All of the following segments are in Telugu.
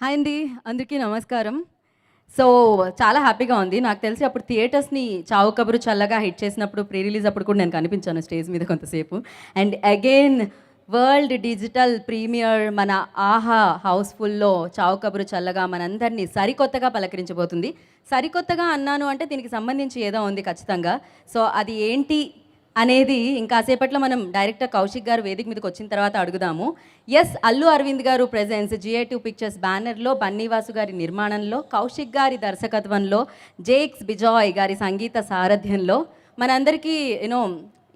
హాయ్ అండి, అందరికీ నమస్కారం. సో చాలా హ్యాపీగా ఉంది. నాకు తెలిసి అప్పుడు థియేటర్స్‌ని 'చావు కబురు చల్లగా' హిట్ చేసినప్పుడు ప్రీ రిలీజ్ అప్పుడు కూడా నేను కనిపించాను స్టేజ్ మీద కొంతసేపు. And again world digital premier మన 'ఆహా' హౌస్‌ఫుల్‌లో 'చావు కబురు చల్లగా' మనందరినీ సరికొత్తగా పలకరించబోతుంది. సరికొత్తగా అన్నాను అంటే దీనికి సంబంధించి ఏదో ఉంది ఖచ్చితంగా. సో అది ఏంటి అనేది ఇంకాసేపట్లో మనం డైరెక్టర్ కౌశిక్ గారు వేదిక మీదకి వచ్చిన తర్వాత అడుగుదాము. ఎస్, అల్లు అరవింద్ గారు ప్రెజెన్స్ GA2 పిక్చర్స్ బ్యానర్లో, బన్నీవాసు గారి నిర్మాణంలో, కౌశిక్ గారి దర్శకత్వంలో, జేక్స్ బిజాయ్ గారి సంగీత సారథ్యంలో మనందరికీ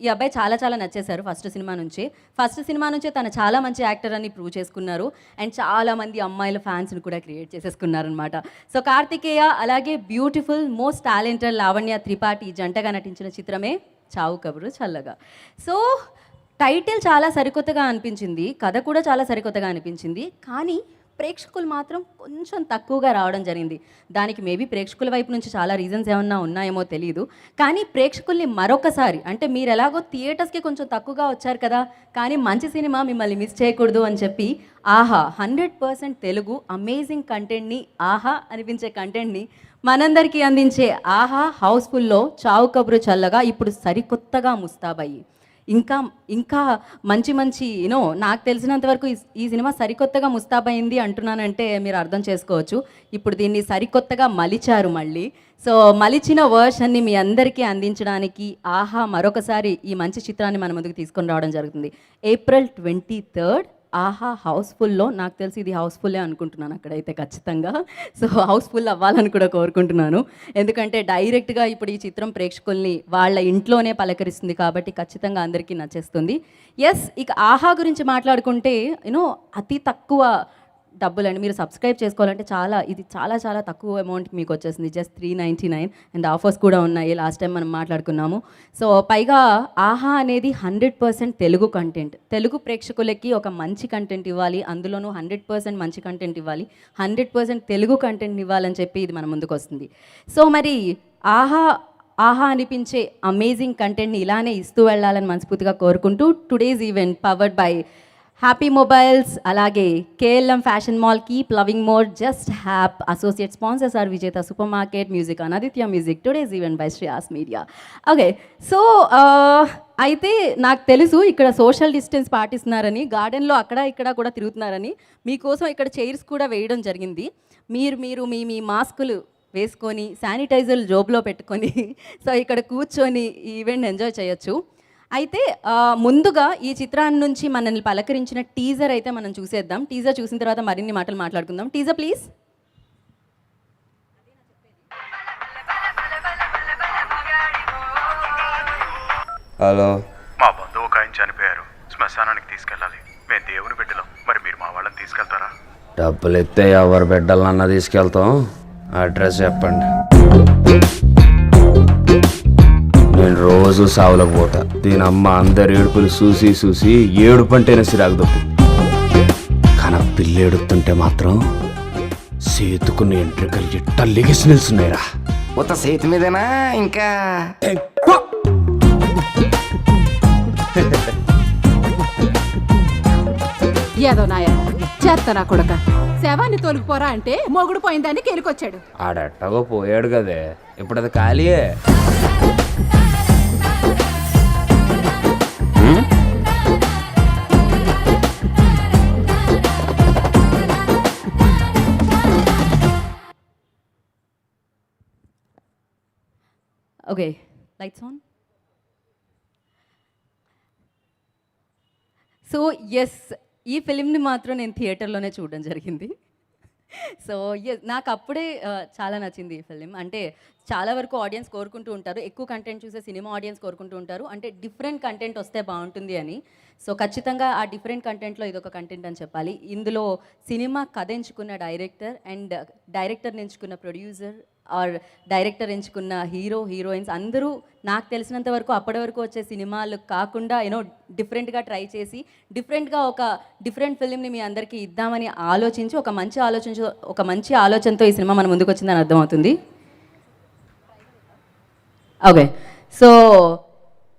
ఈ అబ్బాయి చాలా చాలా నచ్చేశారు ఫస్ట్ సినిమా నుంచే తను చాలా మంచి యాక్టర్ అని ప్రూవ్ చేసుకున్నారు. అండ్ చాలామంది అమ్మాయిల ఫ్యాన్స్ని కూడా క్రియేట్ చేసేసుకున్నారనమాట. సో కార్తికేయ అలాగే beautiful most talented Lavanya Tripathi జంటగా నటించిన చిత్రమే 'చావు కబురు చల్లగా'. సో టైటిల్ చాలా సరికొత్తగా అనిపించింది, కథ కూడా చాలా సరికొత్తగా అనిపించింది. కానీ ప్రేక్షకులు మాత్రం కొంచెం తక్కువగా రావడం జరిగింది. దానికి మేబీ ప్రేక్షకుల వైపు నుంచి చాలా రీజన్స్ ఏమన్నా ఉన్నాయేమో తెలియదు. కానీ ప్రేక్షకుల్ని మరొకసారి, అంటే మీరు ఎలాగో థియేటర్స్కి కొంచెం తక్కువగా వచ్చారు కదా, కానీ మంచి సినిమా మిమ్మల్ని మిస్ చేయకూడదు అని చెప్పి 'ఆహా' 100% తెలుగు అమేజింగ్ కంటెంట్ని, ఆహా అనిపించే కంటెంట్ని మనందరికీ అందించే 'ఆహా' హౌస్ఫుల్లో 'చావు కబురు చల్లగా' ఇప్పుడు సరికొత్తగా ముస్తాబయ్యి ఇంకా ఇంకా మంచి మంచి నాకు తెలిసినంత వరకు ఈ సినిమా సరికొత్తగా ముస్తాబైంది అంటున్నానంటే మీరు అర్థం చేసుకోవచ్చు. ఇప్పుడు దీన్ని సరికొత్తగా మలిచారు మళ్ళీ. సో మలిచిన వర్షన్ని మీ అందరికీ అందించడానికి 'ఆహా' మరొకసారి ఈ మంచి చిత్రాన్ని మన ముందుకు తీసుకొని రావడం జరుగుతుంది. April 23rd 'ఆహా' హౌస్ఫుల్లో. నాకు తెలిసి ఇది హౌస్ఫుల్లే అనుకుంటున్నాను అక్కడైతే ఖచ్చితంగా. సో హౌస్ఫుల్ అవ్వాలని కూడా కోరుకుంటున్నాను. ఎందుకంటే డైరెక్ట్గా ఇప్పుడు ఈ చిత్రం ప్రేక్షకుల్ని వాళ్ళ ఇంట్లోనే పలకరిస్తుంది కాబట్టి ఖచ్చితంగా అందరికీ నచ్చేస్తుంది. ఎస్, ఇక 'ఆహా' గురించి మాట్లాడుకుంటే అతి తక్కువ డబ్బులండి. మీరు సబ్స్క్రైబ్ చేసుకోవాలంటే ఇది చాలా చాలా తక్కువ అమౌంట్కి మీకు వచ్చేసింది. జస్ట్ 399 అండ్ ఆఫర్స్ కూడా ఉన్నాయి. లాస్ట్ టైం మనం మాట్లాడుకున్నాము. సో పైగా 'ఆహా' అనేది 100% తెలుగు కంటెంట్. తెలుగు ప్రేక్షకులకి ఒక మంచి కంటెంట్ ఇవ్వాలి, అందులోనూ 100% మంచి కంటెంట్ ఇవ్వాలి, 100% తెలుగు కంటెంట్ ఇవ్వాలని చెప్పి ఇది మన ముందుకు వస్తుంది. సో మరి 'ఆహా' అనిపించే అమేజింగ్ కంటెంట్ని ఇలానే ఇస్తూ వెళ్ళాలని మనస్ఫూర్తిగా కోరుకుంటూ today's event powered by happy mobiles అలాగే KLM fashion mall, keep loving more, just hap. Associate sponsors are Vijetha super market, music Aditya music, today's event by Shreyas media. Okay, so అయితే నాకు తెలుసు ఇక్కడ సోషల్ డిస్టెన్స్ పాటిస్తున్నారని, గార్డెన్లో అక్కడ ఇక్కడ కూడా తిరుగుతున్నారని. మీకోసం ఇక్కడ చైర్స్ కూడా వేయడం జరిగింది. మీరు మీ మీ మాస్కులు వేసుకొని శానిటైజర్లు జోబులో పెట్టుకొని సో ఇక్కడ కూర్చొని ఈ ఈవెంట్ ఎంజాయ్ చేయొచ్చు. అయితే ముందుగా ఈ చిత్రాన్ని నుంచి మనల్ని పలకరించిన టీజర్ అయితే మనం చూసేద్దాం. టీజర్ చూసిన తర్వాత మరిన్ని మాటలు మాట్లాడుకుందాం. Teaser please. హలో, మా బంధువు ఒక ఆయన చనిపోయారు, శ్మశానానికి తీసుకెళ్ళాలి. మేము దేవుని బిడ్డలం, మరి మీరు మా వాళ్ళని తీసుకెళ్తారా? డబ్బులు ఇస్తే ఎవరు బిడ్డలన్నా తీసుకెళ్తాం. అడ్రస్ చెప్పండి. నేను రోజు సావులకు పోతా. దీని అమ్మ అందరి ఏడుపులు చూసి ఏడుపు అంటేనే సిరాకు దొప్పింది. కానీ పిల్లి ఏడుపుతుంటే మాత్రం సేతుకున్న ఎంట్రికలు ఎట్ట లెగిసి నిల్చున్నాయిరా. మొత్త చేతి మీదేనా ఇంకా ఏదో నాయ చేత్తనా కొడక శవాన్ని తోలుకుపోరా అంటే మొగుడు పోయిందని కేలుకొచ్చాడు. ఆడెట్టగో పోయాడు కదే, ఇప్పుడు అది ఖాళీయే. Okay, lights on. So yes, ఈ ఫిలింని మాత్రం నేను థియేటర్లోనే చూడడం జరిగింది. సో ఎస్, నాకు అప్పుడే చాలా నచ్చింది ఈ ఫిలిం. అంటే చాలా వరకు ఆడియన్స్ కోరుకుంటూ ఉంటారు, ఎక్కువ కంటెంట్ చూసే సినిమా ఆడియన్స్ కోరుకుంటూ ఉంటారు, అంటే డిఫరెంట్ కంటెంట్ వస్తే బాగుంటుంది అని. సో ఖచ్చితంగా ఆ డిఫరెంట్ కంటెంట్లో ఇదొక కంటెంట్ అని చెప్పాలి. ఇందులో సినిమా కథ ఎంచుకున్న డైరెక్టర్ అండ్ డైరెక్టర్ని ఎంచుకున్న ప్రొడ్యూసర్ ఆర్ డైరెక్టర్ ఎంచుకున్న హీరో హీరోయిన్స్ అందరూ నాకు తెలిసినంత వరకు అప్పటి వరకు వచ్చే సినిమాలు కాకుండా డిఫరెంట్గా ట్రై చేసి డిఫరెంట్గా ఒక డిఫరెంట్ ఫిల్మ్ని మీ అందరికీ ఇద్దామని ఆలోచించి ఒక మంచి ఆలోచనతో ఈ సినిమా మన ముందుకు వచ్చిందని అర్థమవుతుంది. ఓకే, సో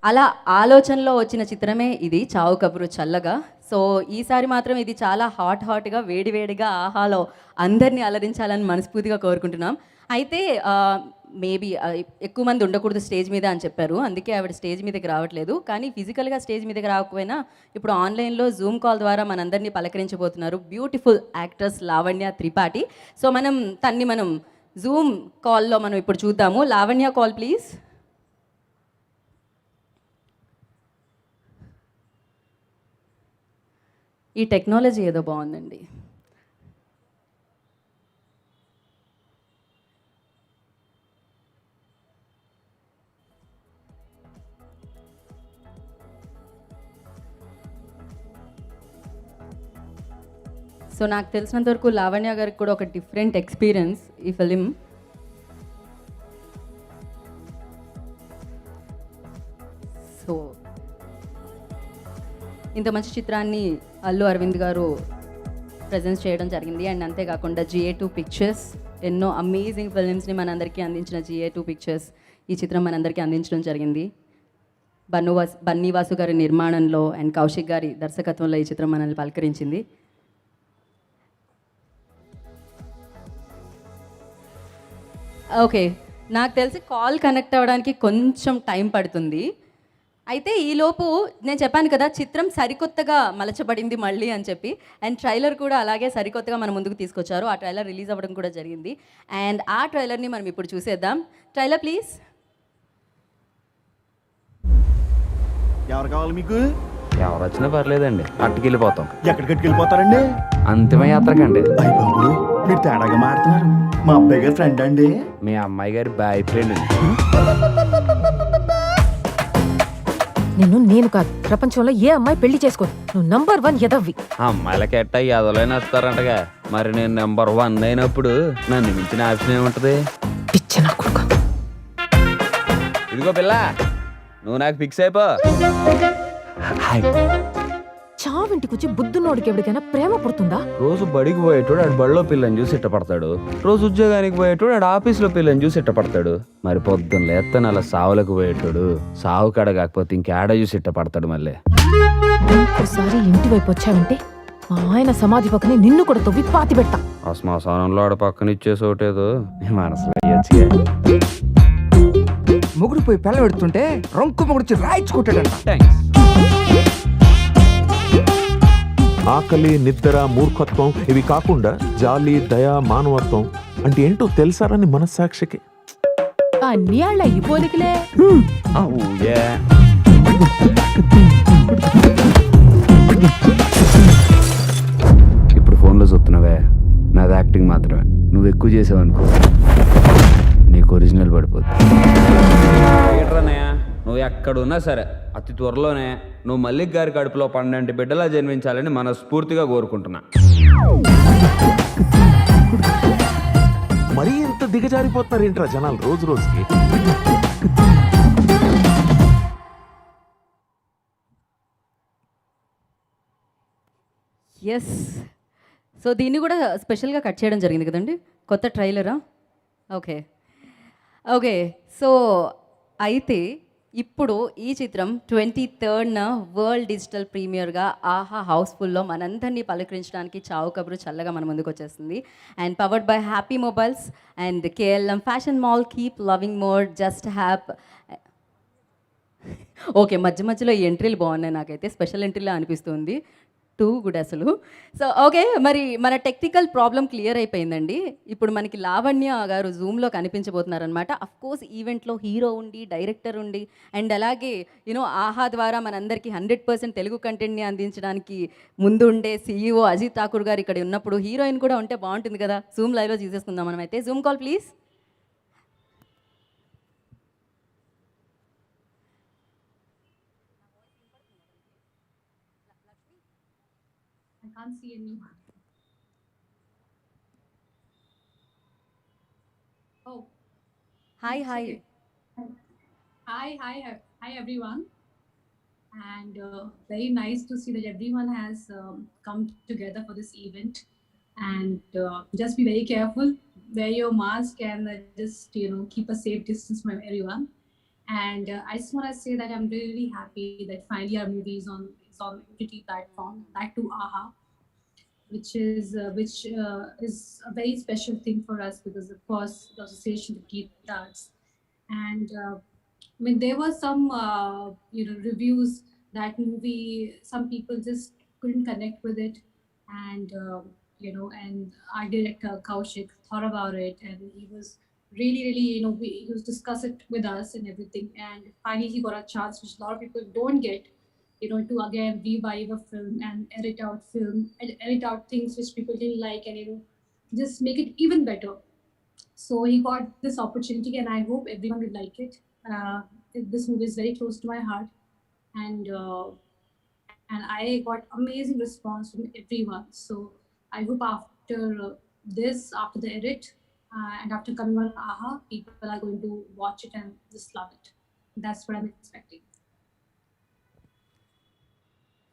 అలా ఆలోచనలో వచ్చిన చిత్రమే ఇది చావు కబురు చల్లగా. సో ఈసారి మాత్రం ఇది చాలా హాట్గా వేడివేడిగా ఆహాలో అందరినీ అలరించాలని మనస్ఫూర్తిగా కోరుకుంటున్నాం. అయితే మేబీ ఎక్కువ మంది ఉండకూడదు స్టేజ్ మీద అని చెప్పారు, అందుకే ఆవిడ స్టేజ్ మీదకి రావట్లేదు. కానీ ఫిజికల్గా స్టేజ్ మీదకి రాకపోయినా ఇప్పుడు ఆన్లైన్లో జూమ్ కాల్ ద్వారా మనందరినీ పలకరించబోతున్నారు beautiful actress Lavanya Tripathi. So మనం జూమ్ కాల్లో మనం ఇప్పుడు చూద్దాము. Lavanya, call please. ఈ టెక్నాలజీ ఏదో బాగుందండి. సో నాకు తెలిసినంత వరకు లావణ్య గారికి కూడా ఒక డిఫరెంట్ ఎక్స్పీరియన్స్ ఈ ఫిలిం. సో ఇంత మంచి చిత్రాన్ని అల్లు అరవింద్ గారు ప్రజెన్స్ చేయడం జరిగింది. అండ్ అంతేకాకుండా GA2 పిక్చర్స్ ఎన్నో అమేజింగ్ ఫిలిమ్స్ని మనందరికీ అందించిన GA2 పిక్చర్స్ ఈ చిత్రం మనందరికీ అందించడం జరిగింది. బన్నీ వాసు గారి నిర్మాణంలో అండ్ కౌశిక్ గారి దర్శకత్వంలో ఈ చిత్రం మనల్ని పలకరించింది. ఓకే, నాకు తెలిసి కాల్ కనెక్ట్ అవ్వడానికి కొంచెం టైం పడుతుంది. అయితే ఈలోపు నేను చెప్పాను కదా చిత్రం సరికొత్తగా మలచబడింది మళ్ళీ అని చెప్పి, అండ్ ట్రైలర్ కూడా అలాగే సరికొత్తగా మన ముందుకు తీసుకొచ్చారు. ఆ ట్రైలర్ రిలీజ్ అవ్వడం కూడా జరిగింది. అండ్ ఆ ట్రైలర్ని మనం ఇప్పుడు చూసేద్దాం. Trailer please. ఎవరు కావాలి మీకు? ఎవరు వచ్చినా పర్లేదండి, అట్టుకెళ్ళిపోతాం. ఎక్కడికి వెళ్ళిపోతారండి? అంతిమ యాత్రకండి. అయ్య బాబు, మీరు తేడాగా మారుతున్నారు. మా అబ్బాయి గారి ఫ్రెండ్ అండి. మీ అమ్మాయి గారి బాయ్ ఫ్రెండ్ అండి. నేను కాదు, ప్రపంచంలో ఏ అమ్మాయి పెళ్లి చేసుకోదు. నువ్వు నంబర్ 1 ఎదవ్వి. అమ్మాయిలకి ఎట్ట ఎదలైనా వస్తారంటగా, మరి నేను నెంబర్ 1 అయినప్పుడు నన్ను మించిన ఆప్షన్ ఏముంటది? పిచ్చ నా కొడుకు. ఇదిగో పిల్ల, నువ్వు నాకు ఫిక్స్ అయిపో. చావింటికి వచ్చి బుద్ధున్నోడికి ఎవరికైనా ప్రేమ పుడుతుందా? రోజు బడికి పోయేటోడు ఆడు బడిలో పిల్లని చూసి ఇట్టపడతాడు, రోజు ఉద్యోగానికి పోయేటోడు ఆడు ఆఫీస్లో పిల్లని చూసి ఇట్టపడతాడు. మరి పొద్దున్న లేత్తన అలా సావులకు పోయేటోడు సావు కాడ కాకపోతే ఇంకేడ చూసి ఇట్టపడతాడు. మళ్ళీ ఒకసారి ఇంటి వైపు వచ్చావంటే మా ఆయన సమాధి పక్కనే నిన్ను కూడా తవ్వి పాతి పెడతా. ఆ శ్మశానంలో ఆడ పక్కన ఇచ్చేసోటేదో నీ మనసులో అయ్యొచ్చుగా. మొగుడు పోయి పిల్ల పెడుతుంటే రొంకు మొగుడు రాయించుకుంటాడంట. థ్యాంక్స్. ఆకలి, నిద్ర, మూర్ఖత్వం ఇవి కాకుండా జాలి, దయ, మానవత్వం అంటే ఏంటో తెలుసారని మనస్సాక్షికి. అన్నీ వాళ్ళ ఈ పోలికలే. ఇప్పుడు ఫోన్లో చూస్తున్నావే, నాది యాక్టింగ్ మాత్రమే. నువ్వు ఎక్కువ చేసావనుకో నీకు ఒరిజినల్ పడిపోద్ది. నువ్వు ఎక్కడున్నా సరే అతి త్వరలోనే నువ్వు మల్లిక్ గారి కడుపులో 12 బిడ్డలా జన్మించాలని మనస్ఫూర్తిగా కోరుకుంటున్నా. మరీ ఇంత దిగజారిపోతున్నారు ఏంట్రా జనాలు రోజు రోజుకి. ఎస్, సో దీన్ని కూడా స్పెషల్గా కట్ చేయడం జరిగింది కదండి, కొత్త ట్రైలరా? ఓకే ఓకే సో అయితే ఇప్పుడు ఈ చిత్రం 23rd వరల్డ్ డిజిటల్ ప్రీమియర్గా ఆహా హౌస్ఫుల్లో మనందరినీ పలకరించడానికి చావు కబురు చల్లగా మన ముందుకు వచ్చేస్తుంది. And powered by happy mobiles and KLM fashion mall. Keep loving more, just hap. Okay, మధ్యలో ఈ ఎంట్రీలు బాగున్నాయి, నాకైతే స్పెషల్ ఎంట్రీలా అనిపిస్తుంది. టూ గుడ్ అసలు. సో ఓకే, మరి మన టెక్నికల్ ప్రాబ్లం క్లియర్ అయిపోయిందండి. ఇప్పుడు మనకి లావణ్య గారు జూమ్లో కనిపించబోతున్నారనమాట. అఫ్కోర్స్ ఈవెంట్లో హీరో ఉండి, డైరెక్టర్ ఉండి, అండ్ అలాగే ఆహా ద్వారా మనందరికీ 100% తెలుగు కంటెంట్ని అందించడానికి ముందుండే CEO అజిత్ ఠాకూర్ గారు ఇక్కడ ఉన్నప్పుడు హీరోయిన్ కూడా ఉంటే బాగుంటుంది కదా. జూమ్ లైవ్లో చూసేసుకుందాం మనం అయితే. Zoom call please. I can't see anyone. Oh, hi hi Hi everyone. And very nice to see that everyone has come together for this event. And just be very careful, wear your mask, and just keep a safe distance from everyone. And I just want to say that I'm really happy that finally our movie is on OTT platform, that too AHA, which is a very special thing for us because of course the association with Geet Arts. And I mean, there were some reviews that movie. Some people just couldn't connect with it, and and our director Kaushik thought about it, and he was really he was discuss it with us and everything. And finally, he got a chance, which a lot of people don't get, to again revive a film and edit out things which people didn't like, and just make it even better. So he got this opportunity, and I hope everyone will like it. Uh, this movie is very close to my heart, and I got amazing response from everyone. So I hope after after the edit, and after coming on AHA, people are going to watch it and just love it. That's what I'm expecting.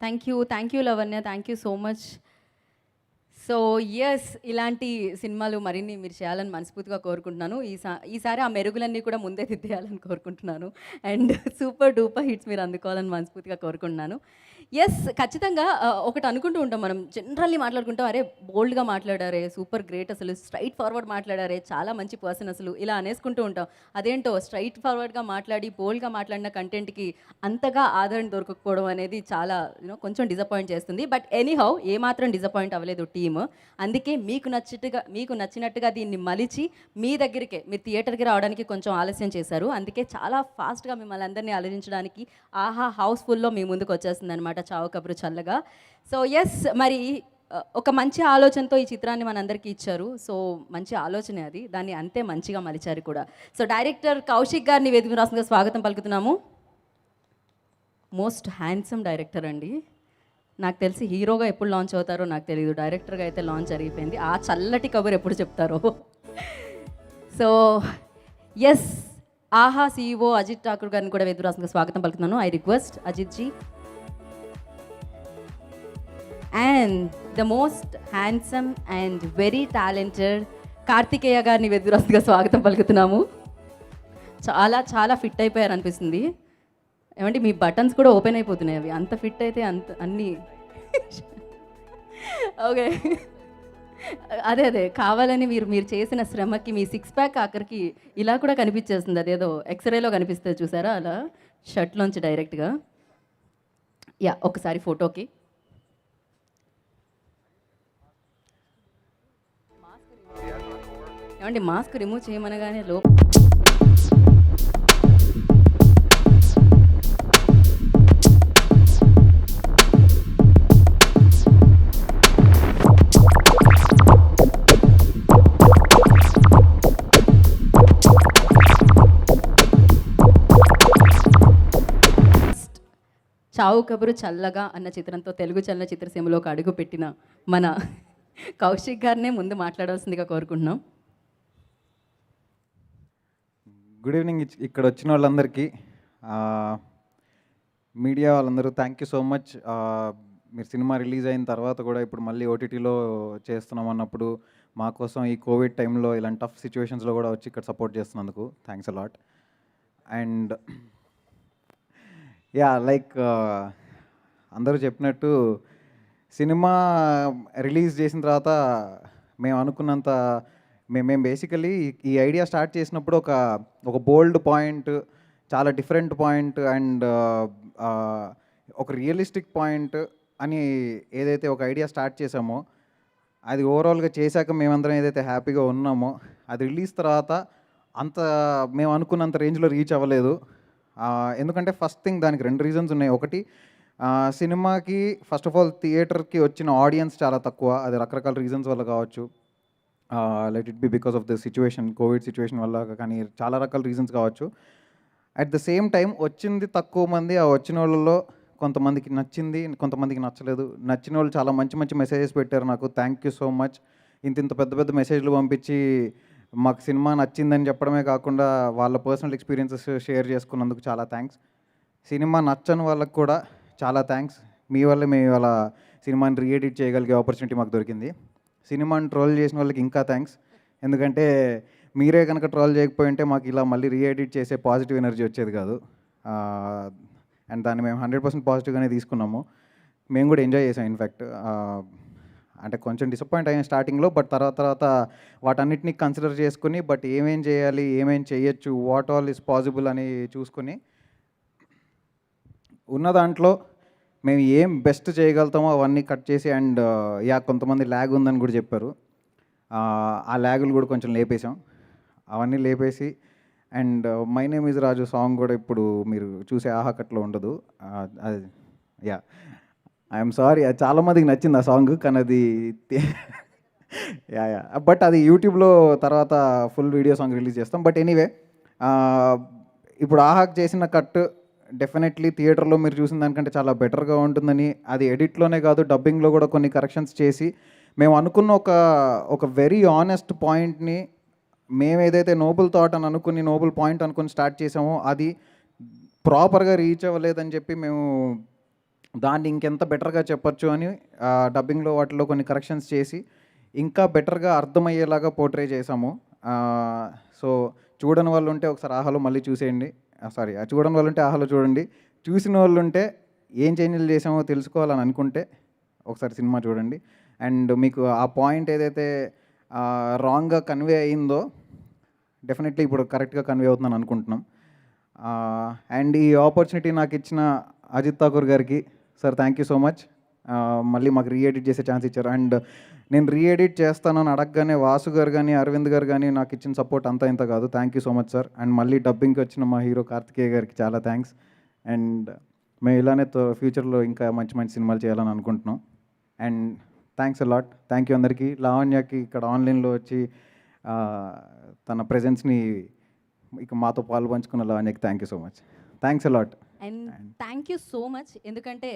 Thank you Lavanya, thank you so much. So yes, ఇలాంటి సినిమాలు మరిన్ని మీరు చేయాలని మనస్ఫూర్తిగా కోరుకుంటున్నాను. ఈసారి ఆ మెరుగులన్నీ కూడా ముందే దిద్దేయాలని కోరుకుంటున్నాను. అండ్ సూపర్ డూపర్ హిట్స్ మీరు అందుకోవాలని మనస్ఫూర్తిగా కోరుకుంటున్నాను. ఎస్, ఖచ్చితంగా ఒకటి అనుకుంటూ ఉంటాం మనం, జనరల్లీ మాట్లాడుకుంటాం, అరే బోల్డ్గా మాట్లాడారే, సూపర్ గ్రేట్, అసలు స్ట్రైట్ ఫార్వర్డ్ మాట్లాడారే, చాలా మంచి పర్సన్ అసలు, ఇలా అనేసుకుంటూ ఉంటాం. అదేంటో స్ట్రైట్ ఫార్వర్డ్గా మాట్లాడి బోల్డ్గా మాట్లాడిన కంటెంట్కి అంతగా ఆదరణ దొరకకపోవడం అనేది చాలా కొంచెం డిసప్పాయింట్ చేస్తుంది. బట్ ఎనీహౌ ఏమాత్రం డిసప్పాయింట్ అవ్వలేదు టీమ్. అందుకే మీకు నచ్చినట్టుగా దీన్ని మలిచి మీ దగ్గరికే, మీరు థియేటర్కి రావడానికి కొంచెం ఆలస్యం చేశారు. అందుకే చాలా ఫాస్ట్గా మిమ్మల్ని అందరినీ అలరించడానికి ఆహా హౌస్ఫుల్లో మీ ముందుకు వచ్చేస్తుంది అనమాట చావు కబురు చల్లగా. సో ఎస్, మరి ఒక మంచి ఆలోచనతో ఈ చిత్రాన్ని మనందరికీ ఇచ్చారు. సో మంచి ఆలోచనే అది, దాన్ని అంతే మంచిగా మలిచారు కూడా. సో డైరెక్టర్ కౌశిక్ గారిని వేదిక రాష్ట్రంగా స్వాగతం పలుకుతున్నాము. మోస్ట్ హ్యాండ్సమ్ డైరెక్టర్ అండి. నాకు తెలిసి హీరోగా ఎప్పుడు లాంచ్ అవుతారో నాకు తెలియదు, డైరెక్టర్గా అయితే లాంచ్ జరిగిపోయింది. ఆ చల్లటి కబురు ఎప్పుడు చెప్తారో. So yes, Aha CEO Ajith Thakur గారిని కూడా వేదిక రాష్ట్రంగా స్వాగతం పలుకుతున్నాను. I request Ajith ji. And the most handsome and very talented Karthikeya గారిని వేదిక రాష్ట్రంగా స్వాగతం పలుకుతున్నాము. చాలా చాలా ఫిట్ అయిపోయారు అనిపిస్తుంది. ఏమంటే మీ బటన్స్ కూడా ఓపెన్ అయిపోతున్నాయి, అవి అంత ఫిట్ అయితే అంత అన్నీ. ఓకే, అదే కావాలని మీరు చేసిన శ్రమకి మీ 6 ప్యాక్ ఆఖరికి ఇలా కూడా కనిపించేస్తుంది, అదేదో ఎక్స్రేలో కనిపిస్తుంది చూసారా, అలా షర్ట్లోంచి డైరెక్ట్గా. యా, ఒకసారి ఫోటోకి. ఏమండి మాస్క్ రిమూవ్ చేయమనగానే చావు కబురు చల్లగా అన్న చిత్రంతో తెలుగు చలనచిత్ర సీమలోకి అడుగుపెట్టిన మన కౌశిక్ గారినే ముందు మాట్లాడవలసిందిగా కోరుకుంటున్నాం. Good evening. ఇక్కడ వచ్చిన వాళ్ళందరికీ, మీడియా వాళ్ళందరూ థ్యాంక్ యూ సో మచ్. మీరు సినిమా రిలీజ్ అయిన తర్వాత కూడా ఇప్పుడు మళ్ళీ ఓటీటీలో చేస్తున్నాం అన్నప్పుడు మా కోసం ఈ కోవిడ్ టైంలో ఇలాంటి టఫ్ సిచ్యువేషన్స్లో కూడా వచ్చి ఇక్కడ సపోర్ట్ చేస్తున్నందుకు thanks a lot. And yeah, like అందరూ చెప్పినట్టు సినిమా రిలీజ్ చేసిన తర్వాత మేము అనుకున్నంత మేము బేసికలీ ఈ ఐడియా స్టార్ట్ చేసినప్పుడు ఒక బోల్డ్ పాయింట్, చాలా డిఫరెంట్ పాయింట్ అండ్ ఒక రియలిస్టిక్ పాయింట్ అని ఏదైతే ఒక ఐడియా స్టార్ట్ చేసామో అది ఓవరాల్గా చేశాక మేమందరం ఏదైతే హ్యాపీగా ఉన్నామో అది రిలీజ్ తర్వాత అంత మేము అనుకున్నంత రేంజ్లో రీచ్ అవ్వలేదు. ఎందుకంటే ఫస్ట్ థింగ్, దానికి 2 రీజన్స్ ఉన్నాయి. ఒకటి, సినిమాకి ఫస్ట్ ఆఫ్ ఆల్ థియేటర్కి వచ్చిన ఆడియన్స్ చాలా తక్కువ. అది రకరకాల రీజన్స్ వల్ల కావచ్చు, let it be because of the situation, Covid situation వల్ల, కానీ చాలా రకాల రీజన్స్ కావచ్చు. అట్ ద సేమ్ టైం వచ్చింది తక్కువ మంది, ఆ వచ్చిన వాళ్ళలో కొంతమందికి నచ్చింది, కొంతమందికి నచ్చలేదు. నచ్చిన వాళ్ళు చాలా మంచి మంచి మెసేజెస్ పెట్టారు నాకు, థ్యాంక్ యూ సో మచ్. ఇంత పెద్ద పెద్ద మెసేజ్లు పంపించి మాకు సినిమా నచ్చిందని చెప్పడమే కాకుండా వాళ్ళ పర్సనల్ ఎక్స్పీరియన్సెస్ షేర్ చేసుకున్నందుకు చాలా థ్యాంక్స్. సినిమా నచ్చని వాళ్ళకి కూడా చాలా థ్యాంక్స్. మీ వల్ల మేము ఇవాళ సినిమాని రీఎడిట్ చేయగలిగే ఆపర్చునిటీ మాకు దొరికింది. సినిమాని ట్రోల్ చేసిన వాళ్ళకి ఇంకా థ్యాంక్స్. ఎందుకంటే మీరే కనుక ట్రోల్ చేయకపోయి ఉంటే మాకు ఇలా మళ్ళీ రీఎడిట్ చేసే పాజిటివ్ ఎనర్జీ వచ్చేది కాదు. అండ్ దాన్ని మేము 100% పాజిటివ్గానే తీసుకున్నాము. మేము కూడా ఎంజాయ్ చేసాం. ఇన్ఫ్యాక్ట్ అంటే కొంచెం డిసప్పాయింట్ అయ్యాం స్టార్టింగ్లో, బట్ తర్వాత వాటన్నిటిని కన్సిడర్ చేసుకుని బట్ ఏమేం చేయాలి, ఏమేం చేయొచ్చు, వాట్ ఆల్ ఇస్ పాసిబుల్ అని చూసుకుని ఉన్న దాంట్లో మేము ఏం బెస్ట్ చేయగలుగుతామో అవన్నీ కట్ చేసి అండ్ కొంతమంది ల్యాగ్ ఉందని కూడా చెప్పారు. ఆ ల్యాగులు కూడా కొంచెం లేపేసాం. అవన్నీ లేపేసి and my name is Raju song కూడా ఇప్పుడు మీరు చూసే ఆహాకట్లో ఉండదు. అది ఐఎమ్ సారీ, అది చాలామందికి నచ్చింది ఆ సాంగ్, కానీ అది బట్ అది యూట్యూబ్లో తర్వాత ఫుల్ వీడియో సాంగ్ రిలీజ్ చేస్తాం. బట్ ఎనీవే, ఇప్పుడు ఆహాక్ చేసిన కట్ డెఫినెట్లీ థియేటర్లో మీరు చూసిన దానికంటే చాలా బెటర్గా ఉంటుందని, అది ఎడిట్లోనే కాదు డబ్బింగ్లో కూడా కొన్ని కరెక్షన్స్ చేసి మేము అనుకున్న ఒక వెరీ ఆనెస్ట్ పాయింట్ని మేము ఏదైతే నోబుల్ థాట్ అని అనుకుని నోబుల్ పాయింట్ అనుకుని స్టార్ట్ చేసామో అది ప్రాపర్గా రీచ్ అవ్వలేదని చెప్పి మేము దాన్ని ఇంకెంత బెటర్గా చెప్పొచ్చు అని డబ్బింగ్లో వాటిలో కొన్ని కరెక్షన్స్ చేసి ఇంకా బెటర్గా అర్థమయ్యేలాగా పోర్ట్రే చేసాము. సో చూడని వాళ్ళు ఉంటే ఒకసారి ఆహాలో మళ్ళీ చూసేయండి. చూడని వాళ్ళు ఉంటే ఆహాలో చూడండి. చూసిన వాళ్ళు ఉంటే ఏం చేంజ్లు చేసామో తెలుసుకోవాలని అనుకుంటే ఒకసారి సినిమా చూడండి. అండ్ మీకు ఆ పాయింట్ ఏదైతే రాంగ్గా కన్వే అయిందో డెఫినెట్లీ ఇప్పుడు కరెక్ట్గా కన్వే అవుతుందని అనుకుంటున్నాం. అండ్ ఈ ఆపర్చునిటీ నాకు ఇచ్చిన అజిత్ ఠాకూర్ గారికి sir thank you so much. మళ్ళీ మాకు రీఎడిట్ చేసే ఛాన్స్ ఇచ్చారు. అండ్ నేను రీఎడిట్ చేస్తానని అడగగానే వాసు గారు కానీ అరవింద్ గారు కానీ నాకు ఇచ్చిన సపోర్ట్ అంతా ఇంత కాదు. Thank you so much sir. And మళ్ళీ డబ్బింగ్కి వచ్చిన మా హీరో కార్తికేయ గారికి చాలా థ్యాంక్స్. అండ్ మేము ఇలానే ఫ్యూచర్లో ఇంకా మంచి మంచి సినిమాలు చేయాలని అనుకుంటున్నాం. And thanks a lot. Thank you అందరికీ. లావణ్యకి ఇక్కడ ఆన్లైన్లో వచ్చి తన ప్రెజెన్స్ని ఇక మాతో పాలు పంచుకున్న లావణ్యకి thank you so much. Thanks a lot. And thank you so much. ఎందుకంటే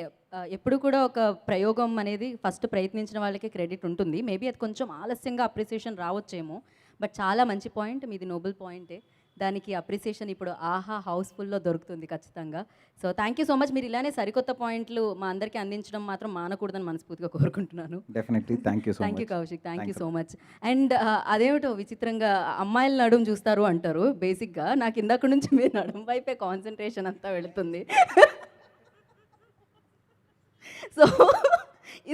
ఎప్పుడు కూడా ఒక ప్రయోగం అనేది ఫస్ట్ ప్రయత్నించిన వాళ్ళకి క్రెడిట్ ఉంటుంది. మేబీ అది కొంచెం ఆలస్యంగా అప్రిసియేషన్ రావచ్చేమో, బట్ చాలా మంచి పాయింట్ మీది, నోబుల్ పాయింటే. దానికి అప్రిసియేషన్ ఇప్పుడు ఆహా హౌస్ఫుల్లో దొరుకుతుంది ఖచ్చితంగా. So thank you so much. మీరు ఇలానే సరికొత్త పాయింట్లు మా అందరికీ అందించడం మాత్రం మానకూడదని మనస్ఫూర్తిగా కోరుకుంటున్నాను. Definitely thank you so much. Thank you Kaushik, thank you so much. And అదేమిటో విచిత్రంగా అమ్మాయిల నడుము చూస్తారు అంటారు. బేసిక్గా నాకు ఇందాక నుంచి మీరు నడుము వైపే కాన్సన్ట్రేషన్ అంతా వెళుతుంది. సో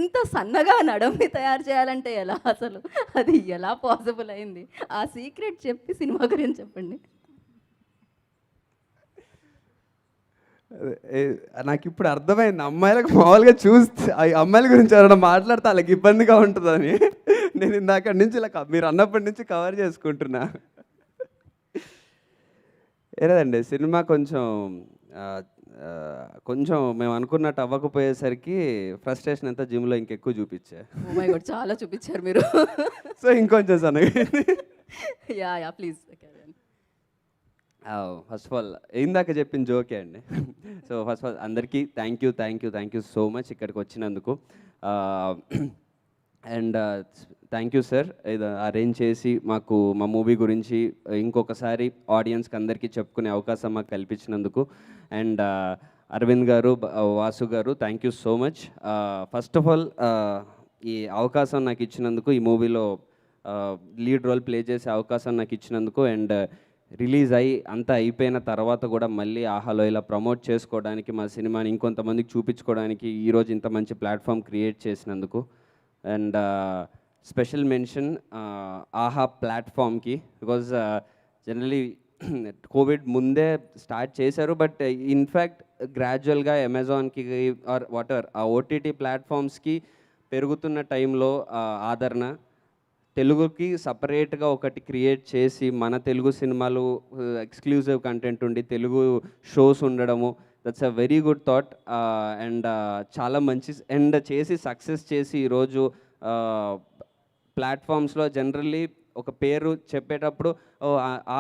ఇంత సన్నగా నడుముని తయారు చేయాలంటే ఎలా, అసలు అది ఎలా పాసిబుల్ అయింది? ఆ సీక్రెట్ చెప్పి సినిమా గురించి చెప్పండి. నాకు ఇప్పుడు అర్థమైంది, అమ్మాయిలకు మామూలుగా చూస్తే అమ్మాయిల గురించి ఎవరైనా మాట్లాడితే వాళ్ళకి ఇబ్బందిగా ఉంటుందని నేను ఇందాక నుంచి ఇలా మీరు అన్నప్పటి నుంచి కవర్ చేసుకుంటున్నా. ఏదండి సినిమా కొంచెం మేము అనుకున్నట్టు అవ్వకపోయేసరికి ఫ్రస్ట్రేషన్ అంతా జిమ్లో ఇంకెక్కువ చూపించా. ఓ మై గాడ్, చాలా చూపించారు మీరు. సో ఇంకొంచెం సన్నగా. Yeah please. First of all ఇందాక చెప్పిన జోకే అండి. సో ఫస్ట్ ఆఫ్ ఆల్ అందరికీ థ్యాంక్ యూ సో మచ్ ఇక్కడికి వచ్చినందుకు. అండ్ థ్యాంక్ యూ సార్, ఇది అరేంజ్ చేసి మాకు మా మూవీ గురించి ఇంకొకసారి ఆడియన్స్కి అందరికీ చెప్పుకునే అవకాశం మాకు కల్పించినందుకు. అండ్ అరవింద్ గారు, వాసు గారు, thank you so much. First of all ఈ అవకాశం నాకు ఇచ్చినందుకు, ఈ మూవీలో లీడ్ రోల్ ప్లే చేసే అవకాశం నాకు ఇచ్చినందుకు, అండ్ రిలీజ్ అయ్యి అంతా అయిపోయిన తర్వాత కూడా మళ్ళీ ఆహాలో ఇలా ప్రమోట్ చేసుకోవడానికి, మా సినిమాని ఇంకొంతమందికి చూపించుకోవడానికి ఈరోజు ఇంత మంచి ప్లాట్ఫామ్ క్రియేట్ చేసినందుకు. అండ్ స్పెషల్ మెన్షన్ ఆహా ప్లాట్ఫామ్కి, బికాజ్ జనరలీ కోవిడ్ ముందే స్టార్ట్ చేశారు, బట్ ఇన్ఫ్యాక్ట్ గ్రాడ్యువల్గా అమెజాన్కి ఆర్ వాటెవర్ ఆ ఓటీటీ ప్లాట్ఫామ్స్కి పెరుగుతున్న టైంలో ఆదరణ, తెలుగుకి సపరేట్గా ఒకటి క్రియేట్ చేసి మన తెలుగు సినిమాలు ఎక్స్క్లూజివ్ కంటెంట్ ఉండి తెలుగు షోస్ ఉండడము, that's a very good thought. And చాలా మంచి అండ్ చేసి సక్సెస్ చేసి ఈరోజు ప్లాట్ఫామ్స్లో జనరల్లీ ఒక పేరు చెప్పేటప్పుడు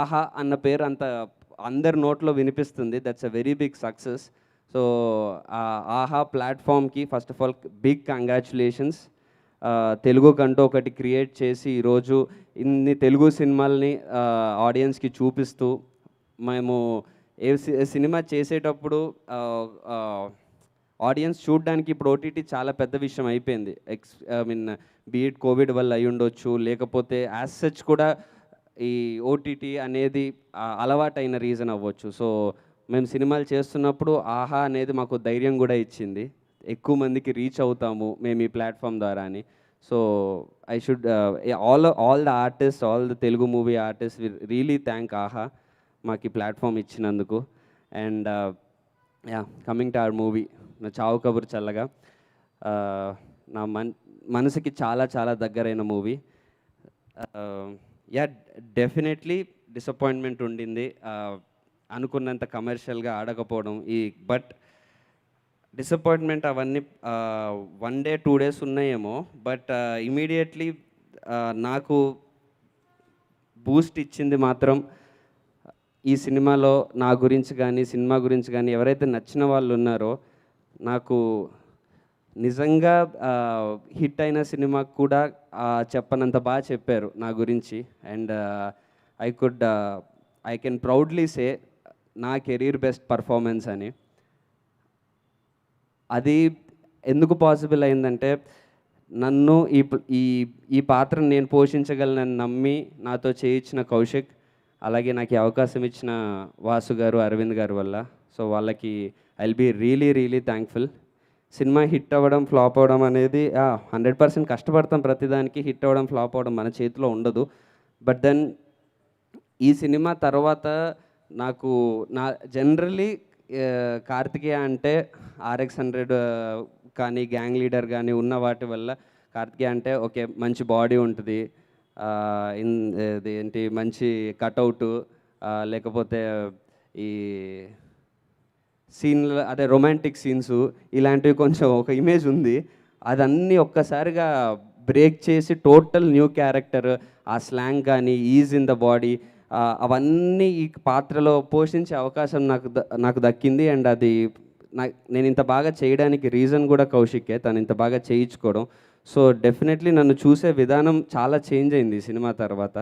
ఆహా అన్న పేరు అంత అందరి నోట్లో వినిపిస్తుంది. That's a very big success. So Aha ప్లాట్ఫామ్కి first of all big congratulations. తెలుగుకంటూ ఒకటి క్రియేట్ చేసి ఈరోజు ఇన్ని తెలుగు సినిమాల్ని ఆడియన్స్కి చూపిస్తూ మేము సినిమా చేసేటప్పుడు ఆడియన్స్ చూడడానికి ఇప్పుడు ఓటీటీ చాలా పెద్ద విషయం అయిపోయింది. బీఎడ్ కోవిడ్ వల్ల అయి ఉండొచ్చు, లేకపోతే యాజ్ సచ్ కూడా ఈ ఓటీటీ అనేది అలవాటైన రీజన్ అవ్వచ్చు. సో మేము సినిమాలు చేస్తున్నప్పుడు ఆహా అనేది మాకు ధైర్యం కూడా ఇచ్చింది, ఎక్కువ మందికి రీచ్ అవుతాము మేము ఈ ప్లాట్ఫామ్ ద్వారా అని. So I should all the artist, all the Telugu movie artist really thank ఆహా మాకు ఈ ప్లాట్ఫామ్ ఇచ్చినందుకు. And coming to our movie నా చావు కబురు చల్లగా, నా మనసుకి చాలా చాలా దగ్గరైన మూవీ. డెఫినెట్లీ డిసప్పాయింట్మెంట్ ఉండింది, అనుకున్నంత కమర్షియల్గా ఆడకపోవడం. బట్ డిసప్పాయింట్మెంట్ అవన్నీ 1 day 2 days ఉన్నాయేమో, బట్ ఇమీడియట్లీ నాకు బూస్ట్ ఇచ్చింది మాత్రం ఈ సినిమాలో నా గురించి కానీ సినిమా గురించి కానీ ఎవరైతే నచ్చిన వాళ్ళు ఉన్నారో, నాకు నిజంగా హిట్ అయిన సినిమాకు కూడా చెప్పనంత బాగా చెప్పారు నా గురించి. And I can proudly say నా కెరీర్ బెస్ట్ పర్ఫార్మెన్స్ అని. అది ఎందుకు పాసిబుల్ అయిందంటే, నన్ను ఈ పాత్రను నేను పోషించగలనని నమ్మి నాతో చేయించిన కౌశిక్, అలాగే నాకు ఈ అవకాశం ఇచ్చిన వాసు గారు, అరవింద్ గారు వల్ల. సో వాళ్ళకి I will be really thankful. సినిమా హిట్ అవ్వడం ఫ్లాప్ అవ్వడం అనేది 100% కష్టపడతాం ప్రతిదానికి. హిట్ అవ్వడం ఫ్లాప్ అవ్వడం మన చేతిలో ఉండదు. బట్ దెన్ ఈ సినిమా తర్వాత నాకు జనరల్లీ కార్తికేయ అంటే RX-100 కానీ గ్యాంగ్ లీడర్ కానీ ఉన్న వాటి వల్ల కార్తికేయ అంటే ఓకే మంచి బాడీ ఉంటుంది, ఏంటి మంచి కటౌటు, లేకపోతే ఈ సీన్లు అదే రొమాంటిక్ సీన్స్ ఇలాంటివి కొంచెం ఒక ఇమేజ్ ఉంది. అదన్నీ ఒక్కసారిగా బ్రేక్ చేసి టోటల్ న్యూ క్యారెక్టర్, ఆ స్లాంగ్ కానీ ఈజ్ ఇన్ ద బాడీ, అవన్నీ ఈ పాత్రలో పోషించే అవకాశం నాకు దక్కింది. అండ్ అది నేను ఇంత బాగా చేయడానికి రీజన్ కూడా కౌశికే, తను ఇంత బాగా చేయించుకోవడం. సో డెఫినెట్లీ నన్ను చూసే విధానం చాలా చేంజ్ అయింది ఈ సినిమా తర్వాత.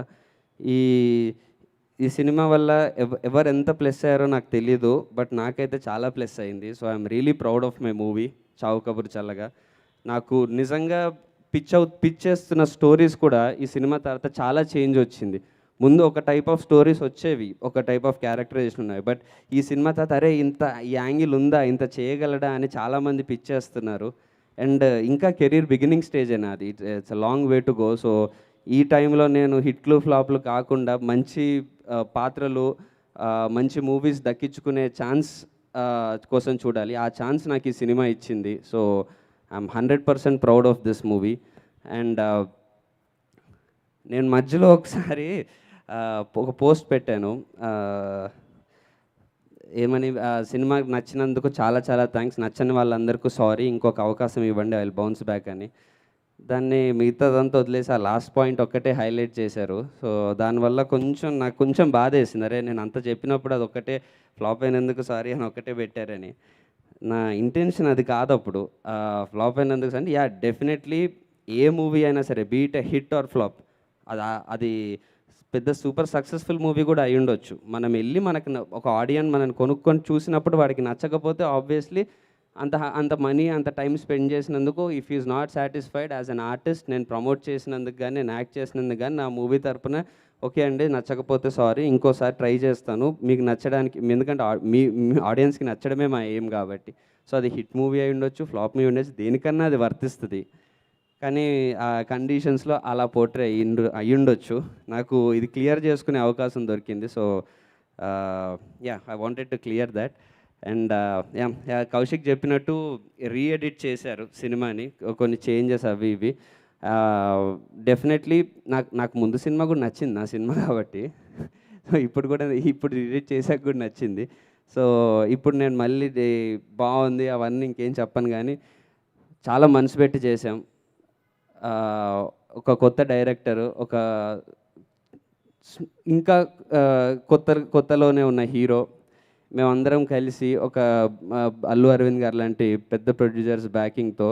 ఈ సినిమా వల్ల ఎవరు ఎంత ప్లస్ అయ్యారో నాకు తెలీదు, బట్ నాకైతే చాలా ప్లస్ అయింది. So I'm really proud of my movie చావు కబురు చల్లగా. నాకు నిజంగా పిచ్ చేస్తున్న స్టోరీస్ కూడా ఈ సినిమా తర్వాత చాలా చేంజ్ వచ్చింది. ముందు ఒక టైప్ ఆఫ్ స్టోరీస్ వచ్చేవి, ఒక టైప్ ఆఫ్ క్యారెక్టరైజేషన్ ఉన్నాయి. బట్ ఈ సినిమా తర్వాత అరే ఇంత ఈ యాంగిల్ ఉందా, ఇంత చేయగలడా అని చాలామంది పిచ్ చేస్తున్నారు. అండ్ ఇంకా కెరీర్ బిగినింగ్ స్టేజ్ అయినా అది, it's a long way to go. So ఈ టైంలో నేను హిట్లు ఫ్లాప్లు కాకుండా మంచి పాత్రలు, మంచి మూవీస్ దక్కించుకునే ఛాన్స్ కోసం చూడాలి. ఆ ఛాన్స్ నాకు ఈ సినిమా ఇచ్చింది. So I'm 100% proud of this movie. And నేను మధ్యలో ఒకసారి ఒక పోస్ట్ పెట్టాను, ఏమని, సినిమా నచ్చినందుకు చాలా చాలా థ్యాంక్స్, నచ్చని వాళ్ళందరికీ సారీ, ఇంకొక అవకాశం ఇవ్వండి, ఐ విల్ బౌన్స్ బ్యాక్ అని. దాన్ని మిగతాదంతా వదిలేసి ఆ లాస్ట్ పాయింట్ ఒక్కటే హైలైట్ చేశారు. సో దానివల్ల నాకు కొంచెం బాధ వేసింది, అరే నేను అంత చెప్పినప్పుడు అది ఒక్కటే ఫ్లాప్ అయినందుకు సారీ అని ఒక్కటే పెట్టారని. నా ఇంటెన్షన్ అది కాదు అప్పుడు, ఫ్లాప్ అయినందుకు అంటే డెఫినెట్లీ ఏ మూవీ అయినా సరే beat a hit or flop, అది పెద్ద సూపర్ సక్సెస్ఫుల్ మూవీ కూడా అయి ఉండొచ్చు. మనం వెళ్ళి ఒక ఆడియన్స్ మనల్ని కొనుక్కొని చూసినప్పుడు వాడికి నచ్చకపోతే ఆబ్వియస్లీ అంత మనీ అంత టైం స్పెండ్ చేసినందుకు, if is not satisfied as an artist, నేను ప్రమోట్ చేసినందుకు కానీ నేను యాక్ట్ చేసినందుకు కానీ నా మూవీ తరపున ఓకే అండి నచ్చకపోతే సారీ, ఇంకోసారి ట్రై చేస్తాను మీకు నచ్చడానికి, ఎందుకంటే మీ ఆడియన్స్కి నచ్చడమే మా ఎయిమ్ కాబట్టి. సో అది హిట్ మూవీ అయి ఉండొచ్చు, ఫ్లాప్ మూవీ ఉండొచ్చు, దేనికన్నా అది వర్తిస్తుంది. కానీ ఆ కండిషన్స్లో అలా పోర్ట్రే అయ్యి ఉండొచ్చు. నాకు ఇది క్లియర్ చేసుకునే అవకాశం దొరికింది. So I wanted to clear that. And Kaushik చెప్పినట్టు రీఎడిట్ చేశారు సినిమాని, కొన్ని చేంజెస్ అవి ఇవి. డెఫినెట్లీ నాకు ముందు సినిమా కూడా నచ్చింది, నా సినిమా కాబట్టి. సో ఇప్పుడు రీఎడిట్ చేశాక కూడా నచ్చింది. సో ఇప్పుడు నేను మళ్ళీ బాగుంది అవన్నీ ఇంకేం చెప్పను, కానీ చాలా మనసు పెట్టి చేసాం. ఒక కొత్త డైరెక్టరు, ఇంకా కొత్తలోనే ఉన్న హీరో, మేమందరం కలిసి ఒక అల్లు అరవింద్ గారు లాంటి పెద్ద ప్రొడ్యూసర్స్ బ్యాకింగ్తో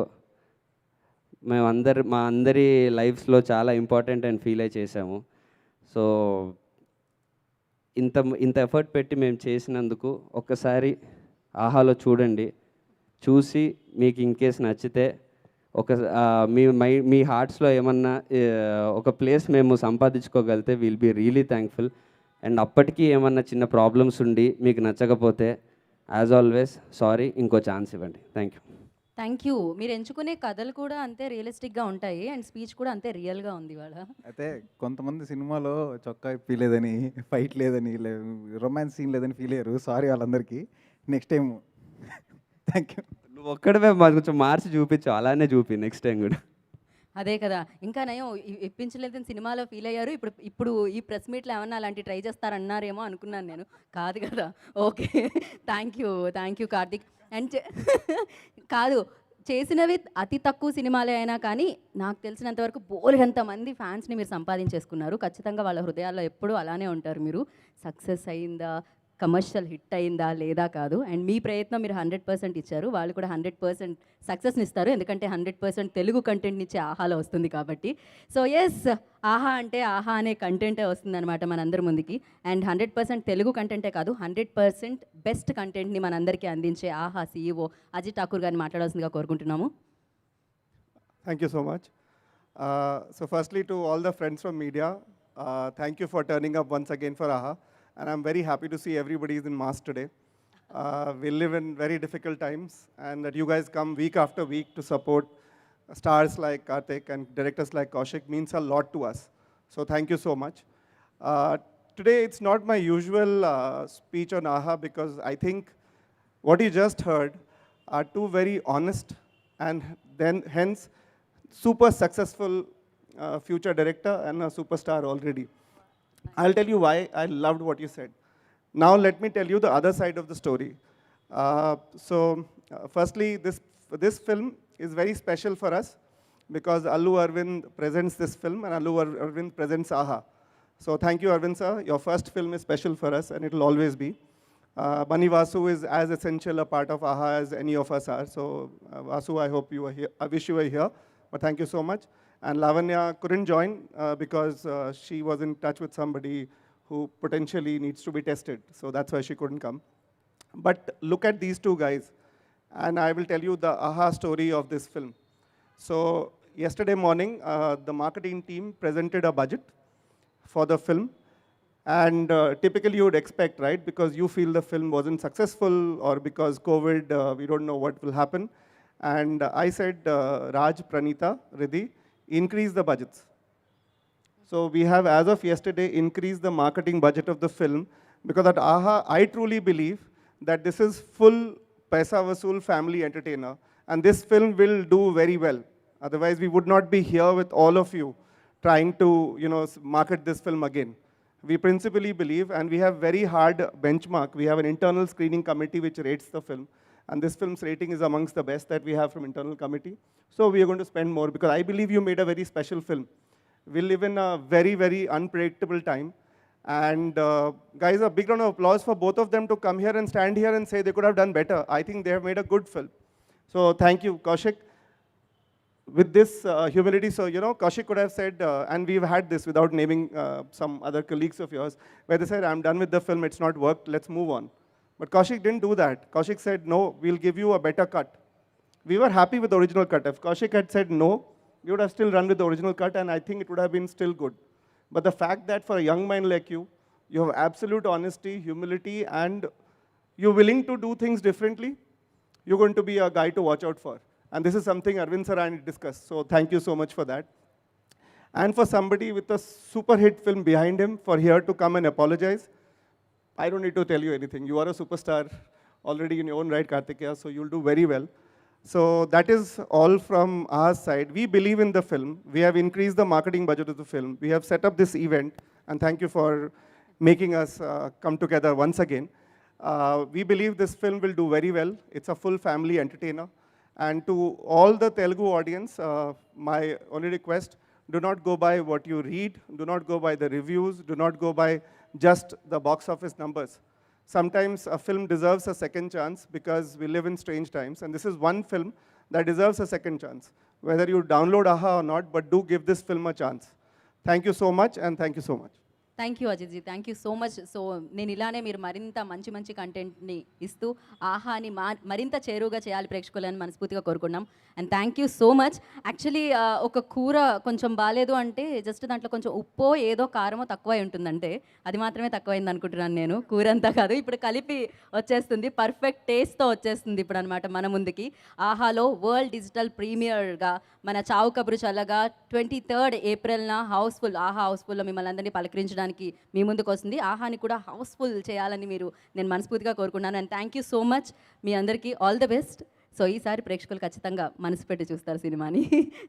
మా అందరి లైఫ్స్లో చాలా ఇంపార్టెంట్ అండ్ ఫీల్ అయి చేసాము. సో ఇంత ఎఫర్ట్ పెట్టి మేము చేసినందుకు ఒక్కసారి ఆహాలో చూడండి. చూసి మీకు ఇన్ కేస్ నచ్చితే మీ హార్ట్స్లో ఏమన్నా ఒక ప్లేస్ మేము సంపాదించుకోగలిగితే will be really thankful. And అప్పటికీ ఏమన్నా చిన్న ప్రాబ్లమ్స్ ఉండి మీకు నచ్చకపోతే యాజ్ ఆల్వేస్ సారీ, ఇంకో ఛాన్స్ ఇవ్వండి. Thank you. Thank you. మీరు ఎంచుకునే కథలు కూడా అంతే రియలిస్టిక్గా ఉంటాయి అండ్ స్పీచ్ కూడా అంతే రియల్గా ఉంది ఇవాళ. అయితే కొంతమంది సినిమాలో చొక్కా ఇప్పిలేదని, ఫైట్ లేదని, రొమాన్స్ సీన్ లేదని ఫీల్ అయ్యారు. సారీ వాళ్ళందరికీ. Next time thank you. నువ్వు ఒక్కడమే మాకు కొంచెం మార్చి చూపించు, అలానే చూపి నెక్స్ట్ టైం కూడా. అదే కదా, ఇంకా నయం ఇప్పించలేదని సినిమాలో ఫీల్ అయ్యారు. ఇప్పుడు ఈ ప్రెస్ మీట్లో ఏమన్నా అలాంటి ట్రై చేస్తారన్నారేమో అనుకున్నాను నేను. కాదు కదా. Okay, thank you Karthik. And కాదు, చేసినవి అతి తక్కువ సినిమాలే అయినా కానీ నాకు తెలిసినంతవరకు బోలెడంత మంది ఫ్యాన్స్ని మీరు సంపాదించేసుకున్నారు. ఖచ్చితంగా వాళ్ళ హృదయాల్లో ఎప్పుడూ అలానే ఉంటారు మీరు. సక్సెస్ అయిందా, కమర్షియల్ హిట్ అయిందా లేదా కాదు. అండ్ మీ ప్రయత్నం మీరు 100% ఇచ్చారు. వాళ్ళు కూడా 100% సక్సెస్ని ఇస్తారు. ఎందుకంటే 100% తెలుగు కంటెంట్ని ఇచ్చే ఆహాలో వస్తుంది కాబట్టి. సో ఎస్, ఆహా అంటే ఆహా అనే కంటెంటే వస్తుందన్నమాట మనందరి ముందుకి. అండ్ 100% తెలుగు కంటెంటే కాదు, 100% బెస్ట్ కంటెంట్ని మనందరికీ అందించే ఆహా CEO అజిత్ ఠాకూర్ గారిని మాట్లాడాల్సిందిగా కోరుకుంటున్నాము. Thank you so much. So firstly to all the friends from media, thank you for turning up once again for AHA. And I'm very happy to see everybody is in mass today. We live in very difficult times, and that you guys come week after week to support stars like Karthik and directors like Kaushik means a lot to us. So thank you so much. Today it's not my usual speech on AHA because I think what you just heard are two very honest and then hence super successful future director and a superstar already. I'll tell you why I loved what you said. Now let me tell you the other side of the story. Firstly, this film is very special for us because Allu Arvind presents this film and Allu Arvind presents AHA. So thank you, Arvind sir. Your first film is special for us and it will always be. Bani Vasu is as essential a part of AHA as any of us are. So Vasu, I hope you are here. I wish you were here. But thank you so much. And Lavanya couldn't join because she was in touch with somebody who potentially needs to be tested. So that's why she couldn't come. But look at these two guys. And I will tell you the AHA story of this film. So yesterday morning, the marketing team presented a budget for the film. And typically you would expect, right? Because you feel the film wasn't successful or because COVID, we don't know what will happen. And I said, Raj, Pranita, Riddhi, increase the budgets. So we have, as of yesterday, increased the marketing budget of the film because at AHA, I truly believe that this is full paisa vasool family entertainer and this film will do very well. Otherwise, we would not be here with all of you trying to, market this film again. We principally believe, and we have very hard benchmark. We have an internal screening committee which rates the film. And this film's rating is amongst the best that we have from internal committee. So we are going to spend more because I believe you made a very special film. We live in a very, very unpredictable time. And guys, a big round of applause for both of them to come here and stand here and say they could have done better. I think they have made a good film. So thank you, Kaushik. With this humility, so Kaushik could have said, and we've had this without naming some other colleagues of yours, where they said, I'm done with the film, it's not worked, let's move on. But Kaushik didn't do that. Kaushik said, no, we'll give you a better cut. We were happy with the original cut. If Kaushik had said no, we would have still run with the original cut and I think it would have been still good. But the fact that for a young mind like you, you have absolute honesty, humility, and you're willing to do things differently, you're going to be a guy to watch out for. And this is something Arvind sir and I discussed. So thank you so much for that. And for somebody with a super hit film behind him, for here to come and apologize, I don't need to tell you anything. You are a superstar already in your own right, Kartikeya, so you'll do very well. So that is all from our side. We believe in the film. We have increased the marketing budget of the film. We have set up this event, and thank you for making us come together once again. We believe this film will do very well. It's a full family entertainer. And to all the Telugu audience, my only request, do not go by what you read, do not go by the reviews, do not go by just the box office numbers. Sometimes a film deserves a second chance because we live in strange times. And this is one film that deserves a second chance. Whether you download AHA or not, but do give this film a chance. Thank you so much, and thank you so much. Thank you Ajithji, thank you so much. So నేను ఇలానే మీరు మరింత మంచి మంచి కంటెంట్ని ఇస్తూ ఆహాని మరింత చేరువుగా చేయాలి ప్రేక్షకులని మనస్ఫూర్తిగా కోరుకున్నాం. And thank you so much. Actually ఒక కూర కొంచెం బాగాలేదు అంటే జస్ట్ దాంట్లో కొంచెం ఉప్పో ఏదో కారమో తక్కువై ఉంటుందంటే అది మాత్రమే తక్కువైంది అనుకుంటున్నాను నేను. కూర అంతా కాదు, ఇప్పుడు కలిపి వచ్చేస్తుంది, పర్ఫెక్ట్ టేస్ట్తో వచ్చేస్తుంది ఇప్పుడు అనమాట మన ముందుకి. ఆహాలో వరల్డ్ డిజిటల్ ప్రీమియర్గా మన చావు కబురు చల్లగా 23rd ఏప్రిల్న హౌస్ఫుల్ ఆహా హౌస్ఫుల్లో మిమ్మల్ని అందరినీ పలకరించడానికి మీ ముందుకు వస్తుంది. ఆహాని కూడా హౌస్ఫుల్ చేయాలని నేను మనస్ఫూర్తిగా కోరుకున్నాను. And thank you so much. మీ అందరికీ ఆల్ ద బెస్ట్. సో ఈసారి ప్రేక్షకులు ఖచ్చితంగా మనసు పెట్టి చూస్తారు సినిమాని.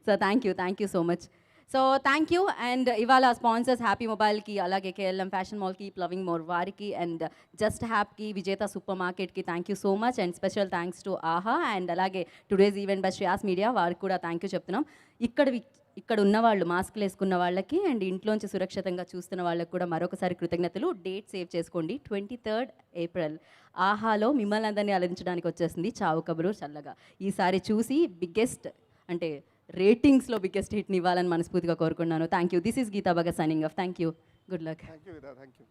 So thank you so much. So thank you. And ఇవాళ స్పాన్సర్స్ హ్యాపీ మొబైల్కి, అలాగే కేఎల్ఎం ఫ్యాషన్ మాల్కి, లవింగ్ మోర్ వారికి, అండ్ జస్ట్ హ్యాప్కి, విజేత సూపర్ మార్కెట్కి thank you so much. And special thanks to ఆహా. అండ్ అలాగే today's event by Shreyas media వారికి కూడా థ్యాంక్ యూ చెప్తున్నాం. ఇక్కడ ఉన్న వాళ్ళు, మాస్క్లు వేసుకున్న వాళ్ళకి అండ్ ఇంట్లోంచి సురక్షితంగా చూస్తున్న వాళ్ళకి కూడా మరొకసారి కృతజ్ఞతలు. డేట్ సేవ్ చేసుకోండి, 23rd ఏప్రిల్ ఆహాలో మిమ్మల్ని అందరినీ అలరించడానికి వచ్చేసింది చావు కబురు చల్లగా. ఈసారి చూసి బిగ్గెస్ట్ అంటే రేటింగ్స్లో బిగ్గెస్ట్ హిట్ని ఇవ్వాలని మనస్ఫూర్తిగా కోరుకున్నాను. Thank you. This is Geeta Bhagat signing off. Thank you. Good luck. Thank you, Vida. Thank you.